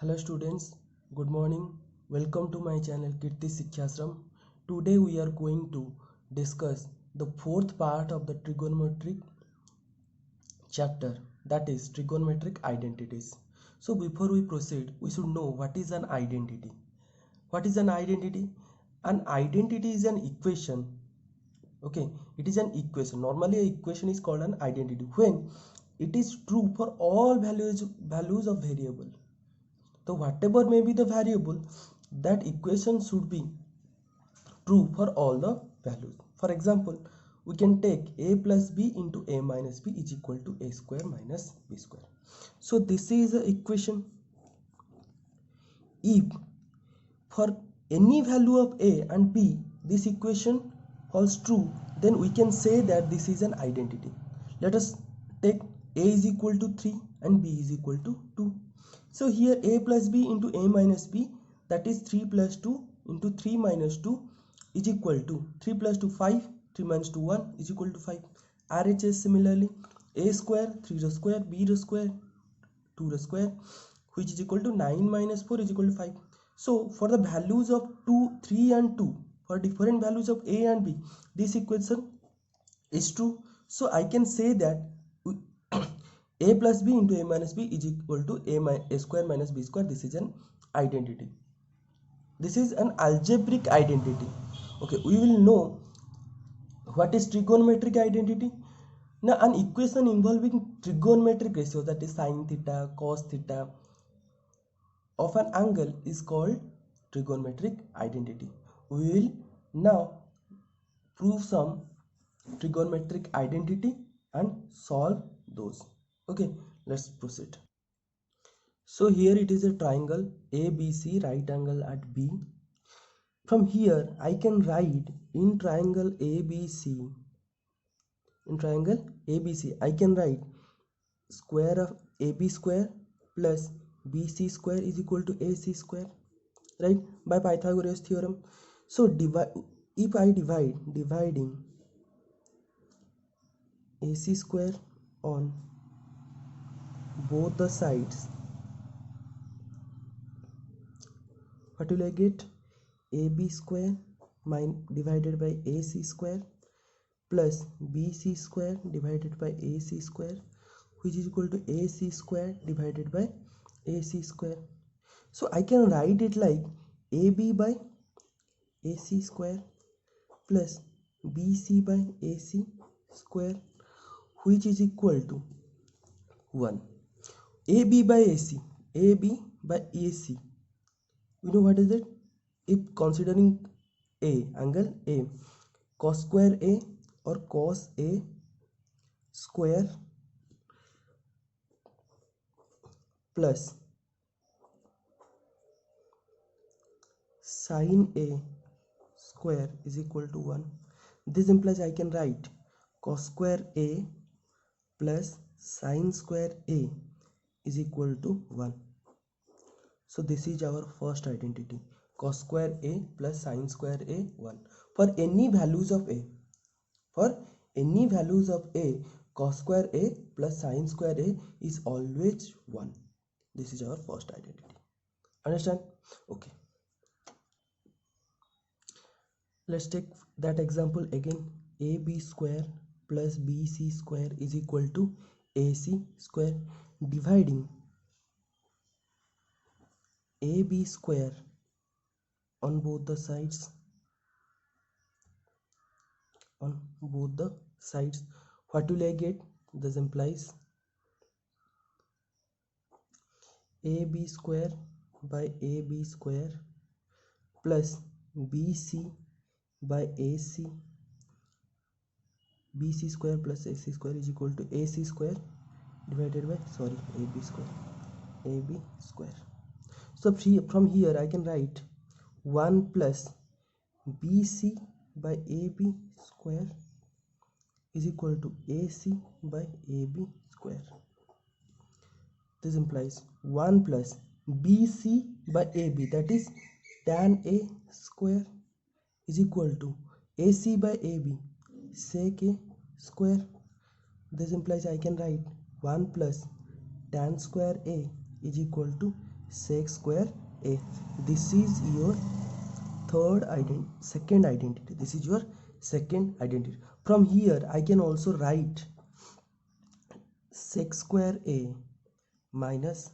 Hello students, good morning. Welcome to my channel Kirti Sikhyasram. Today we are going to discuss the fourth part of the trigonometric chapter, that is trigonometric identities. So before we proceed, we should know what is an identity. What is an identity? An identity is an equation. Okay, it is an equation. Normally an equation is called an identity when it is true for all values of variable. So whatever may be the variable, that equation should be true for all the values. For example, we can take a plus b into a minus b is equal to a square minus b square. So this is the equation. If for any value of a and b this equation holds true, then we can say that this is an identity. Let us take a is equal to 3 and b is equal to 2. So here a plus b into a minus b, that is 3 plus 2 into 3 minus 2 is equal to 3 plus 2 5, 3 minus 2 1 is equal to 5. RHS similarly, a square 3 the square, b the square 2 the square, which is equal to 9 minus 4 is equal to 5. So for the values of 2, 3 and 2, for different values of a and b, this equation is true. So I can say that a plus b into a minus b is equal to a square minus b square. This is an identity. This is an algebraic identity. Okay, we will know what is trigonometric identity. Now an equation involving trigonometric ratios, that is sine theta, cos theta of an angle, is called trigonometric identity. We will now prove some trigonometric identity and solve those. Okay, let's proceed. So here it is a triangle ABC, right angle at B. From here I can write in triangle ABC, I can write square of AB square plus BC square is equal to AC square, right, by Pythagoras theorem. So if I dividing AC square on both the sides, what will I get? AB square divided by AC square plus BC square divided by AC square, which is equal to AC square divided by AC square. So I can write it like AB by AC square plus BC by AC square, which is equal to 1. AB by AC, AB by AC, you know what is it? If considering A, angle A, cos square A or cos A square plus sin A square is equal to 1. This implies I can write cos square A plus sin square A is equal to 1. So this is our first identity, cos square A plus sin square A 1. For any values of A, cos square A plus sin square A is always 1. This is our first identity. Understand? Okay. Let's take that example again. AB square plus BC square is equal to AC square. Dividing AB square on both the sides, what will I get? This implies AB square by AB square plus BC by AC, BC square plus AC square is equal to AC square divided by AB square. So from here I can write 1 plus BC by AB square is equal to AC by AB square. This implies 1 plus BC by AB, that is tan A square, is equal to AC by AB sec A square. This implies I can write 1 plus tan square A is equal to sec square a. This is your second identity. This is your second identity. From here I can also write sec square a minus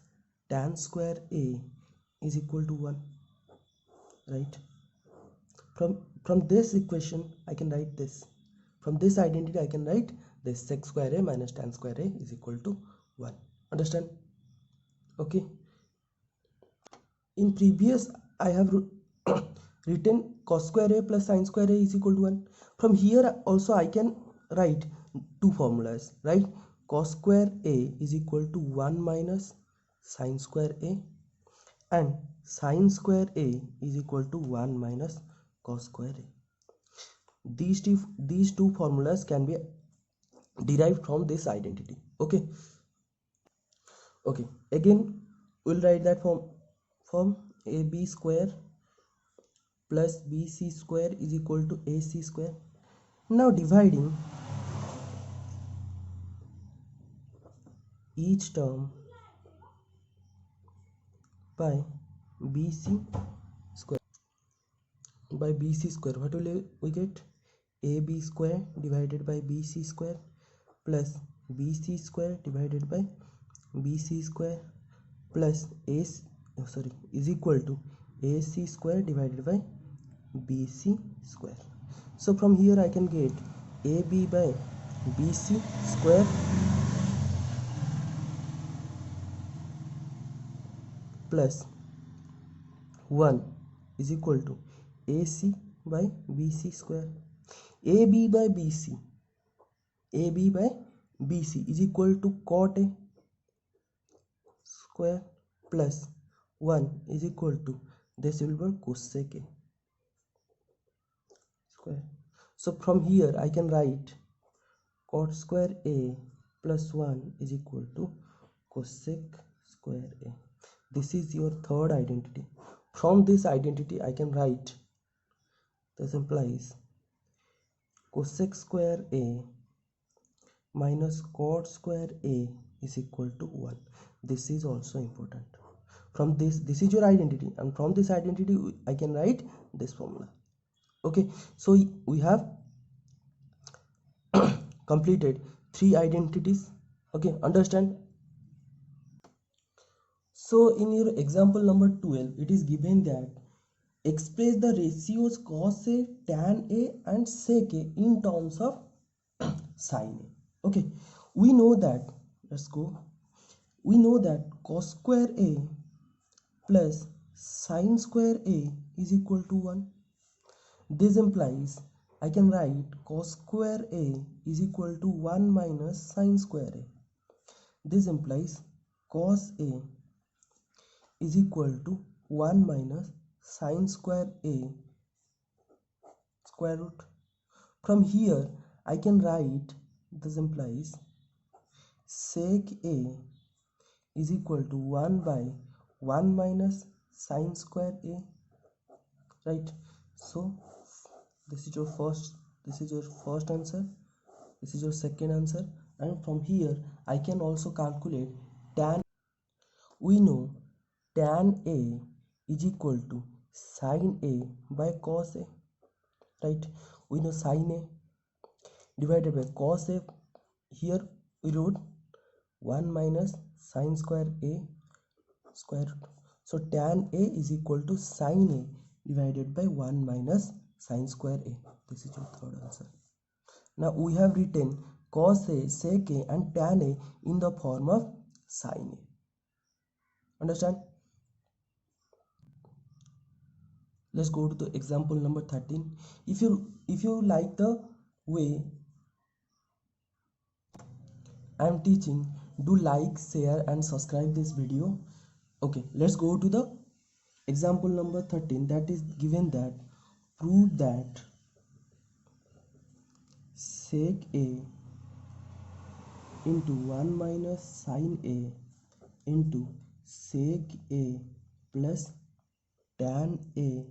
tan square a is equal to 1, right? From this equation I can write this. From this identity I can write this sec square a minus tan square a is equal to 1. Understand? Okay. In previous I have written cos square a plus sin square a is equal to 1. From here also I can write two formulas, right? Cos square a is equal to 1 minus sin square a, and sin square a is equal to 1 minus cos square a. These two formulas can be derived from this identity. Okay. Again we'll write that form ab square plus bc square is equal to ac square. Now dividing each term by bc square, what will we get? ab square divided by bc square plus bc square divided by bc square plus is equal to ac square divided by bc square. So from here I can get ab by bc square plus 1 is equal to ac by bc square. ab by bc is equal to cot a square plus 1 is equal to, this will be cosec a square. So from here I can write cot square a plus 1 is equal to cosec square a. This is your third identity. From this identity I can write, this implies cosec square a minus cot square a is equal to 1. This is also important. From this is your identity, and from this identity I can write this formula. Okay, so we have completed 3 identities. Okay, understand? So in your example number 12 it is given that express the ratios cos a, tan a and sec a in terms of sin a. Okay, we know that, we know that cos square a plus sin square a is equal to 1. This implies I can write cos square a is equal to 1 minus sin square a. This implies cos a is equal to 1 minus sin square a square root. From here I can write, this implies sec a is equal to 1 by 1 minus sin square a, right? So this is your first answer, this is your second answer, and from here I can also calculate tan. We know tan a is equal to sin a by cos a, right? We know sin a divided by cos a. Here we wrote 1 minus sin square a square root. So tan a is equal to sin a divided by 1 minus sin square a. This is your third answer. Now we have written cos a, sec a and tan a in the form of sin a. Understand? Let's go to the example number 13. If you like the way I am teaching, do like, share and subscribe this video. Okay, let's go to the example number 13, that is given that prove that sec a into 1 minus sin a into sec a plus tan a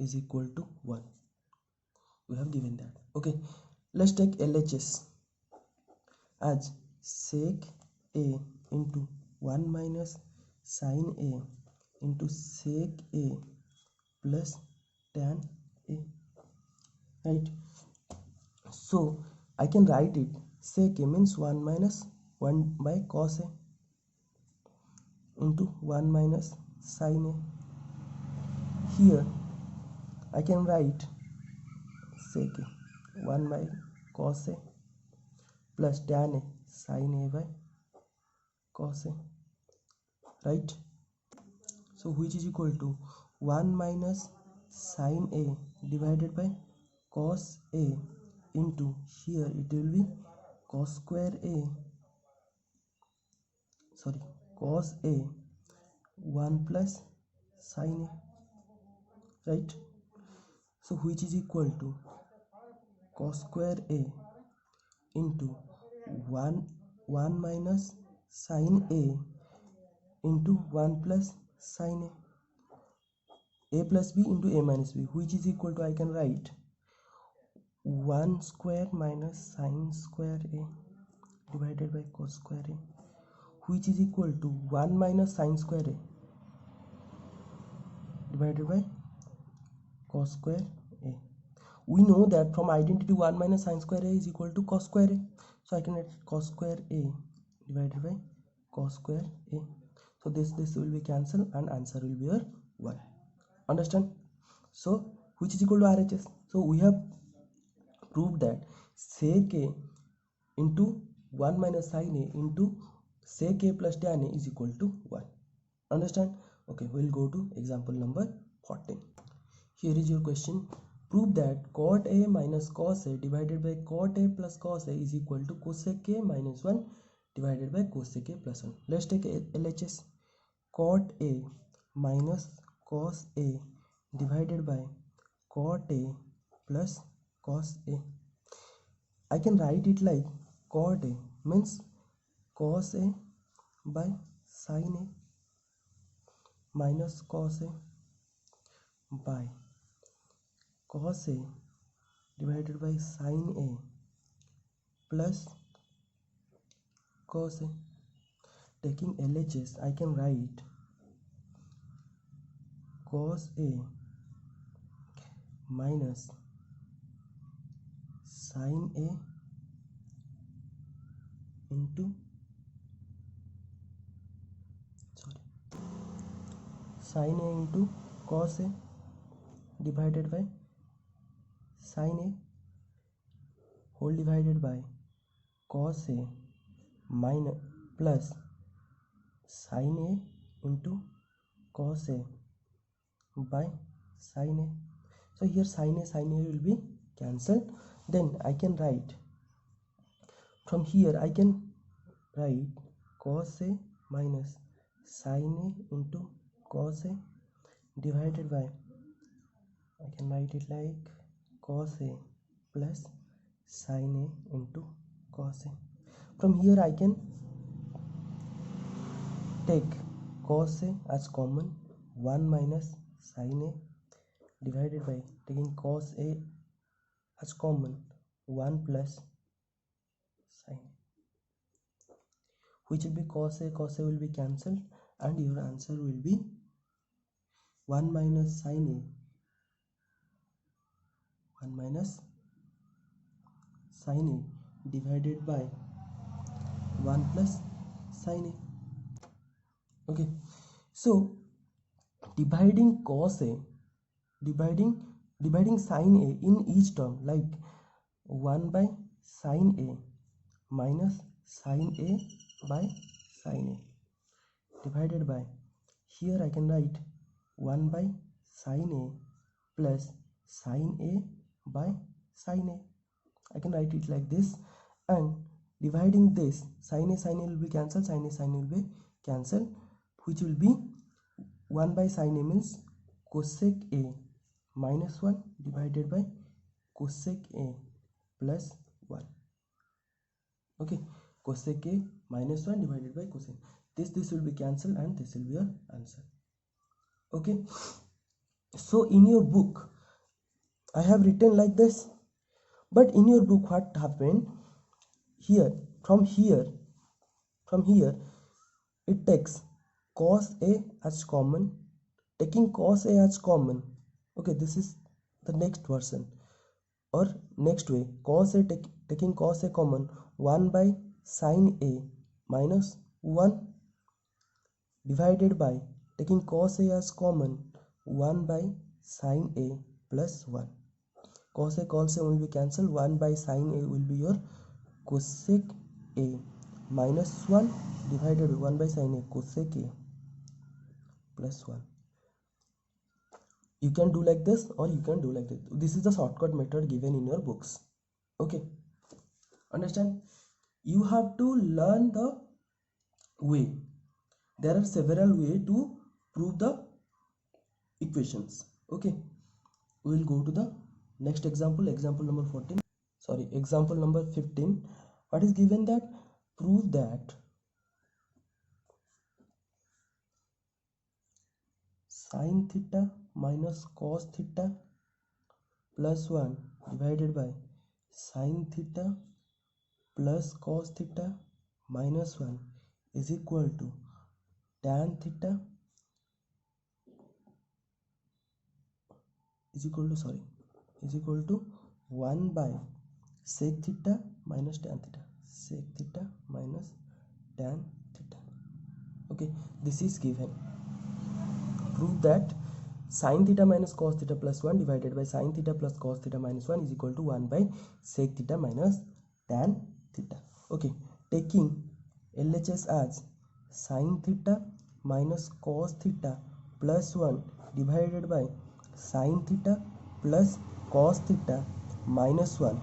is equal to 1. We have given that. Okay, let's take LHS as sec a into 1 minus sin A into sec A plus tan A, right? So I can write it, sec A means 1 minus 1 by cos A into 1 minus sin A. Here I can write sec A 1 by cos A plus tan A sin A by cos A, right? So which is equal to 1 minus sin A divided by cos A into, here it will be cos square A, sorry, cos A 1 plus sin A, right? So which is equal to cos square A into 1 minus sin A into 1 plus sin A plus B into A minus B, which is equal to, I can write 1 square minus sin square A divided by cos square A, which is equal to 1 minus sin square A divided by cos square A. We know that from identity 1 minus sin square A is equal to cos square A. So I can write cos square A divided by cos square A. So this will be cancelled and answer will be your 1. Understand? So which is equal to RHS. So we have proved that sec A into 1 minus sin A into sec A plus tan A is equal to 1. Understand? Okay, we'll go to example number 14. Here is your question. Prove that cot A minus cos A divided by cot A plus cos A is equal to cosec A minus 1 divided by cosec A plus 1. Let's take LHS. Cot A minus cos A divided by cot A plus cos A. I can write it like cot A means cos A by sin A minus cos A by cos A divided by sin A plus cos A. Taking LHS, I can write cos A minus sin A into sin A into cos A divided by sin A whole divided by cos A minus plus sin A into cos A by sin A. So here sin A will be cancelled. Then I can write, from here I can write cos A minus sin A into cos A divided by, I can write it like cos A plus sin A into cos A. From here I can take cos A as common, 1 minus sin A divided by, taking cos A as common, 1 plus sin A, which will be cos A will be cancelled and your answer will be 1 minus sin A, 1 minus sin A divided by 1 plus sin A. Okay, so dividing cos A, dividing sin A in each term, like 1 by sin A minus sin A by sin A divided by, here I can write 1 by sin A plus sin A by sin A. I can write it like this, and dividing this, sin A will be cancelled, sin A will be cancelled, which will be 1 by sin A means cosec A minus 1 divided by cosec A plus 1. Okay, cosec A minus 1 divided by cosec. This will be cancelled and this will be your answer. Okay, so in your book I have written like this, but in your book what happened here, from here it takes cos A as common, taking cos A as common. Okay, this is the next version, or next way. Cos A, taking cos A common, 1 by sin A minus 1 divided by, taking cos A as common, 1 by sin A plus 1. Cos A will be cancelled. 1 by sin A will be your cosec A minus 1 divided by 1 by sin A cosec A plus 1. You can do like this or you can do like this. This is the shortcut method given in your books. Okay, understand? You have to learn the way. There are several ways to prove the equations. Okay, we will go to the next example, example number 14. Sorry, example number 15. What is given? That prove that sin theta minus cos theta plus 1 divided by sin theta plus cos theta minus 1 is equal to tan theta is equal to 1 by sec theta minus tan theta, sec theta minus tan theta. Okay, this is given. Prove that sin theta minus cos theta plus 1 divided by sin theta plus cos theta minus 1 is equal to 1 by sec theta minus tan theta. Okay, taking LHS as sin theta minus cos theta plus 1 divided by sin theta plus cos theta minus 1.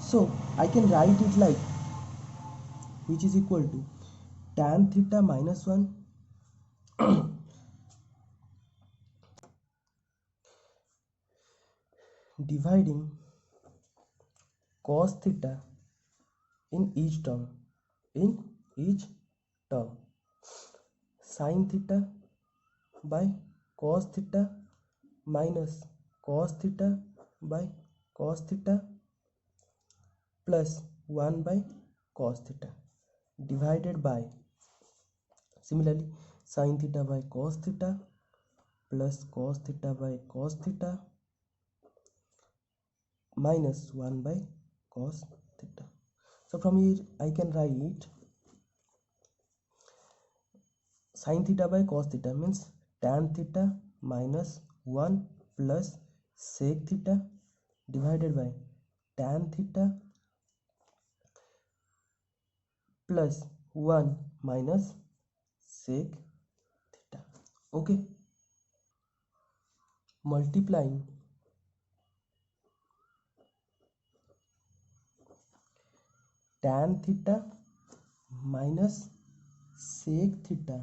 So I can write it like, which is equal to tan theta minus 1 dividing cos theta in each term, sin theta by cos theta minus cos theta by cos theta plus 1 by cos theta divided by, similarly, sin theta by cos theta plus cos theta by cos theta minus 1 by cos theta. So from here I can write sin theta by cos theta means tan theta minus 1 plus sec theta divided by tan theta plus 1 minus sec theta. Okay, multiplying tan theta minus sec theta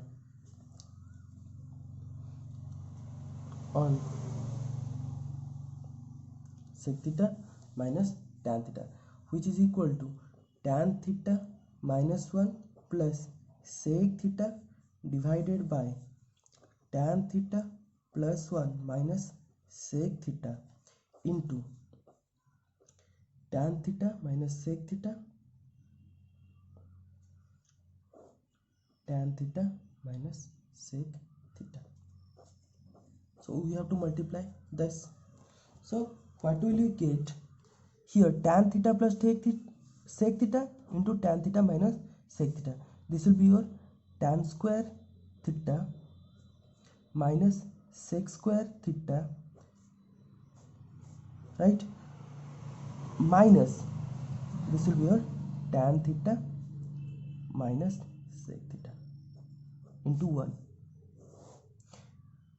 on sec theta minus tan theta, which is equal to tan theta minus 1 plus sec theta divided by tan theta plus 1 minus sec theta into tan theta minus sec theta, tan theta minus sec theta. So we have to multiply this. So what will you get here? Tan theta plus sec theta into tan theta minus sec theta. This will be your tan square theta minus sec square theta, right, minus this will be your tan theta minus sec theta into 1.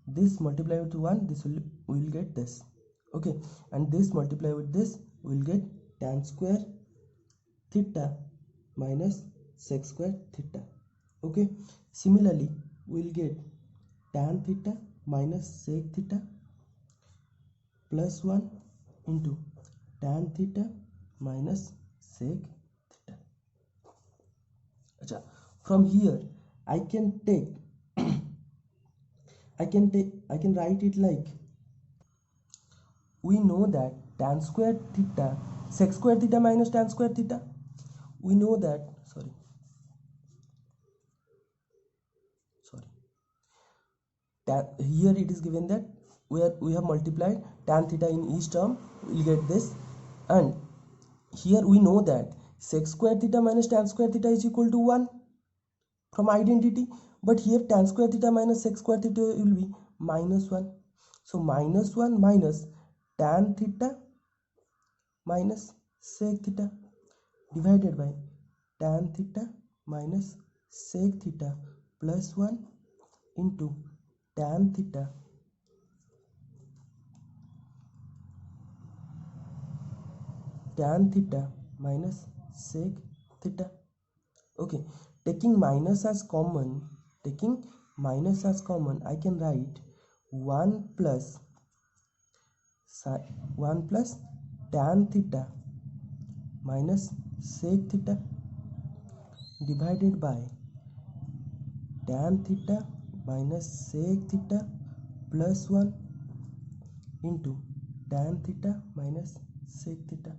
This multiply with 1, this will get this. Okay, and this multiply with this, we will get tan square theta minus sec square theta. Okay, similarly we will get tan theta minus sec theta plus 1 into tan theta minus sec theta. Achha, from here I can take I can write it like, we know that tan square theta, sec square theta minus tan square theta, we know that, sorry, here it is given that we have multiplied tan theta in each term, we will get this. And here we know that sec square theta minus tan square theta is equal to 1 from identity, but here tan square theta minus sec square theta will be minus 1. So minus 1 minus tan theta minus sec theta divided by tan theta minus sec theta plus 1 into tan theta minus sec theta. Okay, taking minus as common, I can write 1 plus tan theta minus sec theta divided by tan theta minus sec theta plus 1 into tan theta minus sec theta.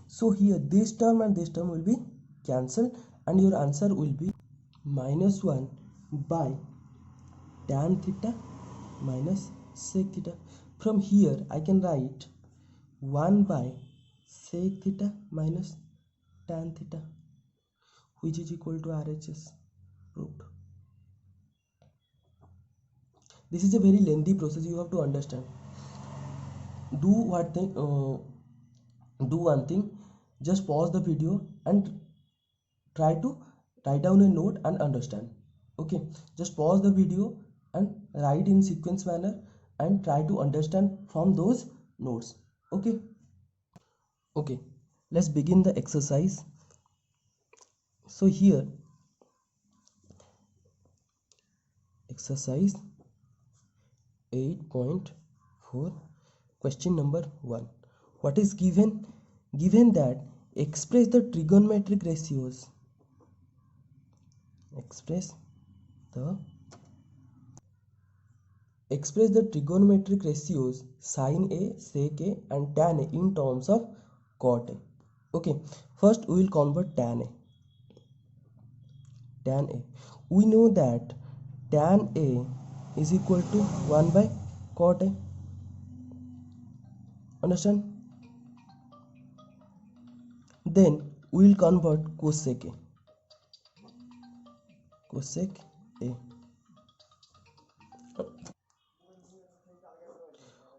So here this term and this term will be cancelled and your answer will be minus 1 by tan theta minus sec theta. From here I can write 1 by sec theta minus tan theta, which is equal to RHS root. This is a very lengthy process, you have to understand. Do one thing, just pause the video and try to write down a note and understand. Okay, just pause the video and write in sequence manner and try to understand from those notes. Okay, let's begin the exercise. So here exercise 8.4, question number 1. What is given? Given that express the trigonometric ratios. Express the trigonometric ratios sin A, sec A and tan A in terms of cot A. Okay, first we will convert tan A. We know that tan A is equal to 1 by cot A. Understand? Then we will convert cosec A.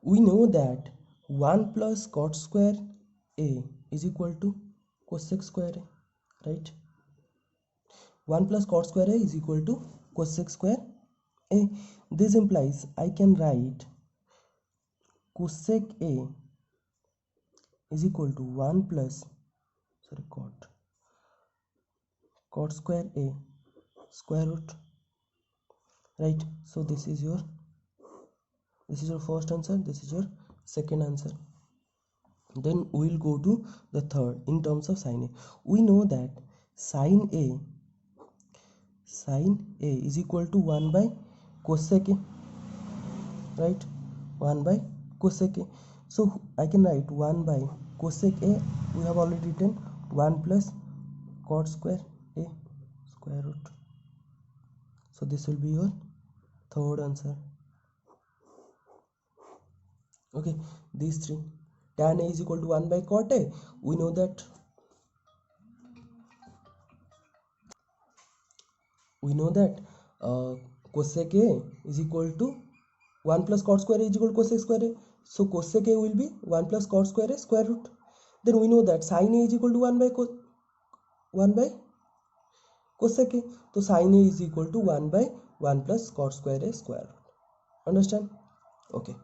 We know that 1 plus cot square A is equal to cosec square A, right? 1 plus cot square A is equal to cosec square A. This implies I can write cosec A is equal to 1 plus cot square A square root, right? So this is your first answer, this is your second answer. Then we will go to the third in terms of sin A. We know that sin A is equal to 1 by cosec A, right? 1 by cosec A. So I can write 1 by cosec A. We have already written 1 plus cot square A square root. So this will be your third answer. Okay, these three. Tan A is equal to 1 by cot A. We know that cosec A is equal to 1 plus cot square A is equal to cosec square A. So cosec A will be 1 plus cot square A square root. Then we know that sin A is equal to 1 by cosec A. So sin A is equal to 1 by 1 plus cot square A square root. Understand? Okay.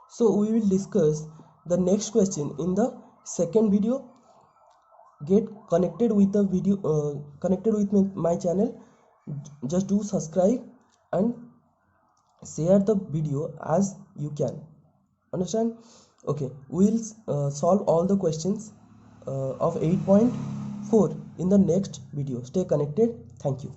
So we will discuss the next question in the second video. Get connected with the video, connected with my channel. Just do subscribe and share the video as you can. Understand? Okay, we will solve all the questions of 8.4 in the next video. Stay connected. Thank you.